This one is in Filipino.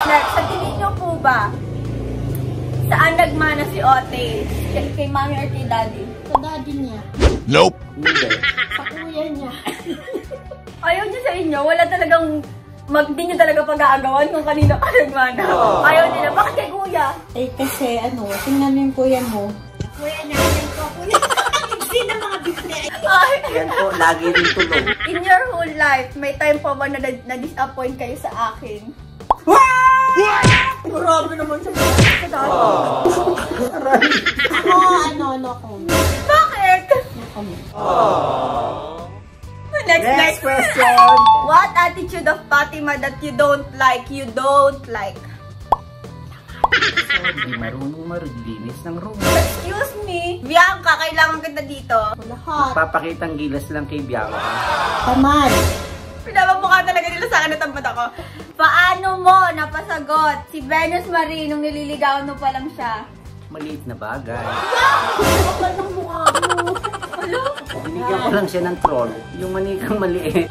Next, sa tingin niyo po ba, saan nagmana si Otis? Kay mami or kay daddy? Sa daddy niya. Nope. Hindi. Sa kuya niya. Ayaw niya sa inyo? Wala talagang, hindi niyo talaga pag-aagawan kung kanino ka nagmana. Ayaw nila. Bakit kay kuya? Eh kasi tingnan mo yung kuya mo. Kuya na, yan po, kuya. Sino mga bibli? Yan po, lagi rin tulog. In your whole life, may time pa ba na-disappoint kayo sa akin? Grabe naman siya. Ako, comment. Bakit? No comment. Next question. What attitude of Fatima that you don't like? You don't like. Hindi marunong maglinis ng room. Excuse me. Bianca, kailangan kita dito. Lahat. Papakitang gilas lang kay Bianca. Tamad. Pinapamukha talaga nila sa akin na tamad ako. Paano mo napasagot si Venus Marie nung nililigawan mo pa lang siya? Maliit na bagay. Kapal ng mukha mo. Ano? Binigyan ko lang siya ng troll. Yung manikang maliit.